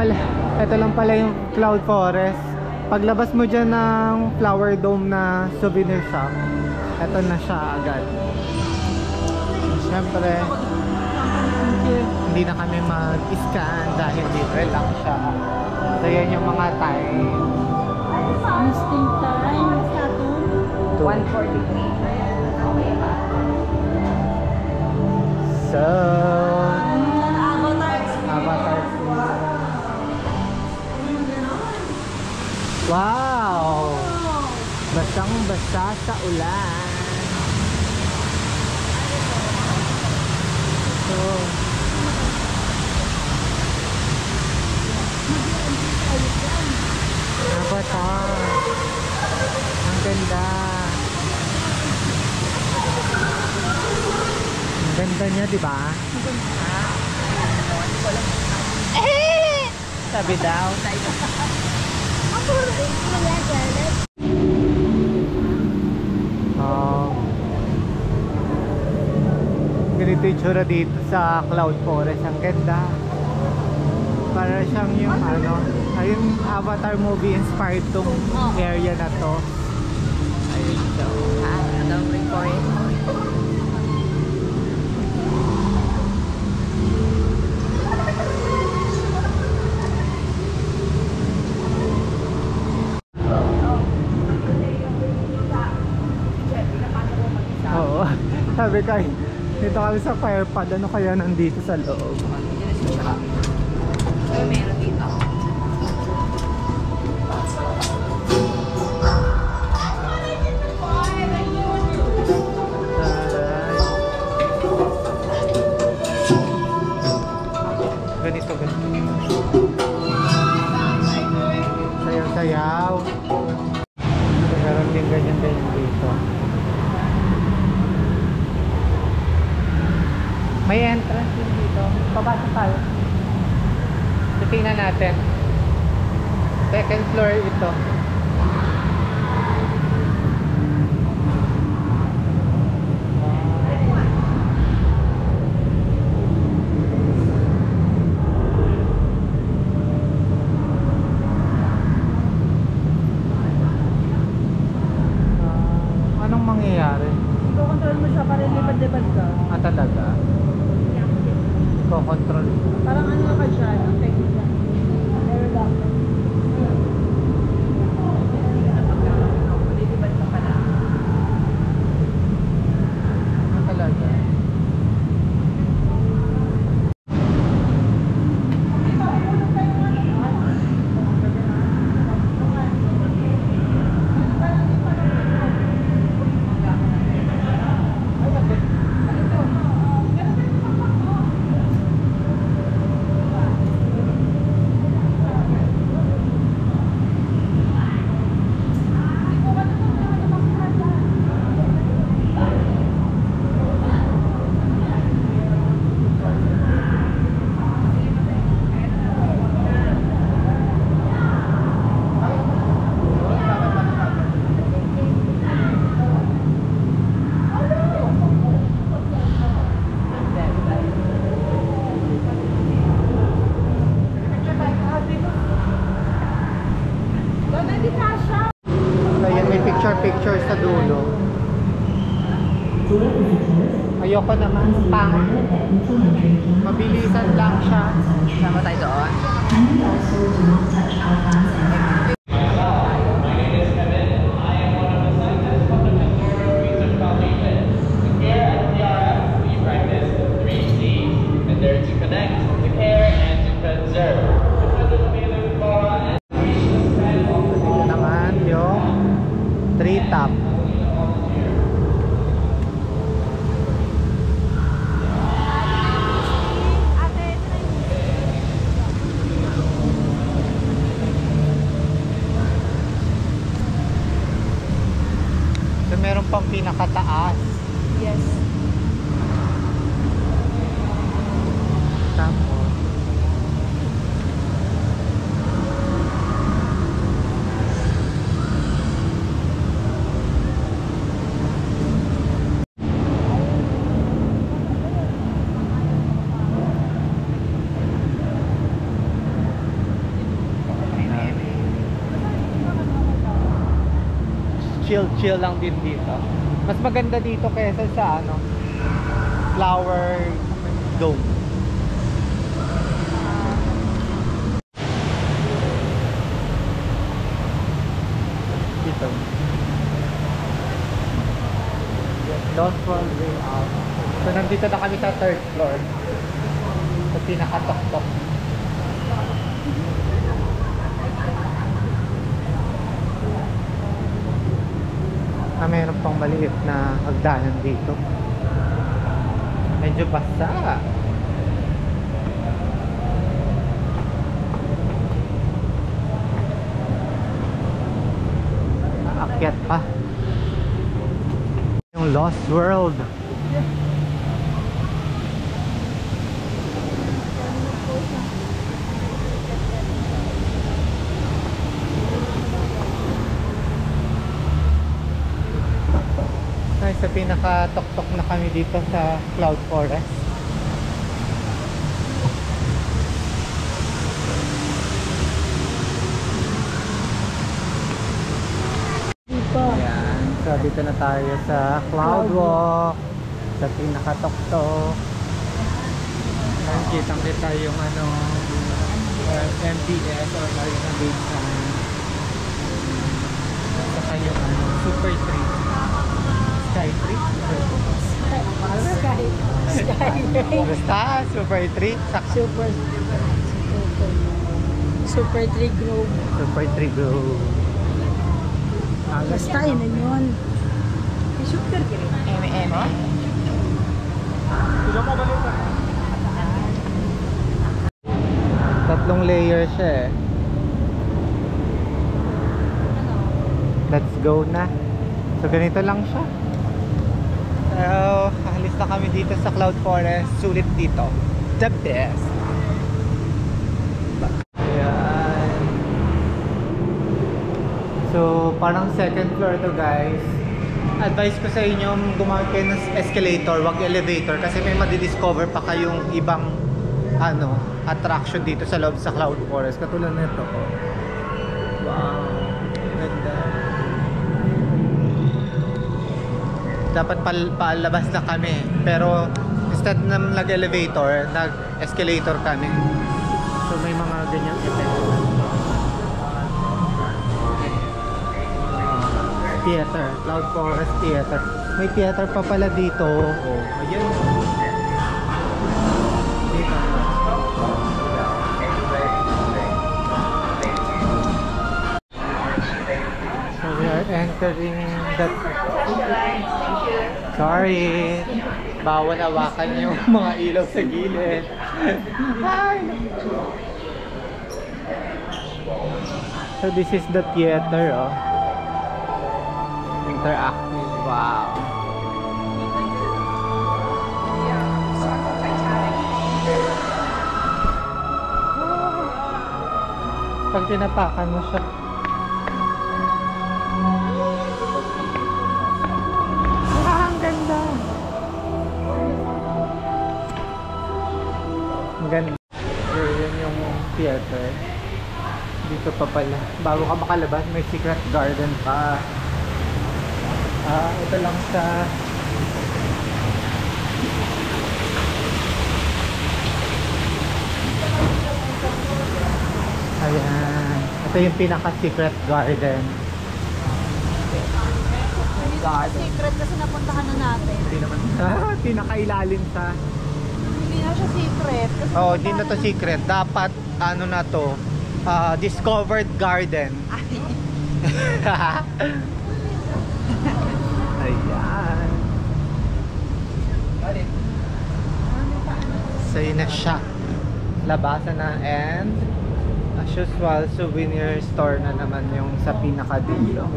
ito lang pala yung Cloud Forest. Paglabas mo dyan ng Flower Dome na souvenir shop, ito na siya agad. Siyempre, hindi na kami mag-scan dahil libre lang siya. So yan yung mga time. Listing time. 1:43. So, Avatar. Wow! Basang-basa sa ulan. So, Avatar. Ang ganda. Ang ganda niya, di ba? Sabi daw. Ganito yung tsura dito sa Cloud Forest. Ang ganda. Para siyang yung yung Avatar movie inspired tong area na to. Ayun siya. Anong report? Oo. Sabi ko, dito kami sa firepad. Ano kaya nandito sa loob? Meron dito. Ganito. Sayaw-sayaw. Meron din ganyan dito. May entrance din dito. Papasok tayo. Tingnan natin. Second floor ito. Anong mangyayari? Iko-control mo siya para lipad-lipad ka. Talaga? Iko-control. Parang ano ka siya, ang technique. Talaga? Ayan, may picture sa dulo. Ayoko naman, pang. Mabilisan lang siya. Sama tayo doon. Dito naman yung treetop. So meron pang pinakataas. Yes. Tapos chill lang din dito. Mas maganda dito kaysa sa ano, Flower Dome. Dito. Lost World Way Out. So nandito na kami sa 3rd floor. Sa pinaka-tok-tok. Meron pang maliit na hagdanan dito. Medyo basa. Aakyat pa. Yung Lost World. Sa pinaka-tok-tok na kami dito sa Cloud Forest. Dito. Ayan. So dito na tayo sa Cloud Walk. Sa pinaka-tok-tok. Ayan, kitang-kita yung ano, MBS or Marina Bay Sands. At saka yung ano, Super Tree. Sky Tree? Basta, Super Tree. Super Tree Grove. Super Tree Grove. Basta yun yun. Super M&M. Tatlong layer siya eh. Let's go na. So ganito lang siya. Pero alis na kami dito sa Cloud Forest. Sulit dito. The best. Ayan. So parang 2nd floor to guys. Advice ko sa inyo gumamit kayo ng escalator, wag elevator, kasi may madidiscover pa kayong ibang ano, attraction dito sa loob sa Cloud Forest. Katulad nito. Wow. Ganda. Dapat palabas na kami, pero instead na nag-elevator, nag-escalator kami. So may mga ganyang effect. Theater, Cloud Forest Theater. May theater pa pala dito. Oh, ayan. Dito. So we are entering that. Sorry. Bawal hawakan yung mga ilaw sa gilid. Hi. So this is the theater, oh. Interactive. Wow. Pag tinapakan mo siya. Ang ganda. Ang ganda. So, yun yung theater. Dito pa pala. Bago ka makalabas, may secret garden pa. Ito lang sa ayan. Ito yung pinaka-secret garden. Secret kasi napuntahan na natin. Hindi naman. Pinaka-ilalim sa. Hindi na siya secret. Kasi Oh, hindi na to secret. Dapat ano na to, discovered garden. Ayan. So yun na siya. Labasan na, and as usual, souvenir store na naman yung sa pinaka-dulo.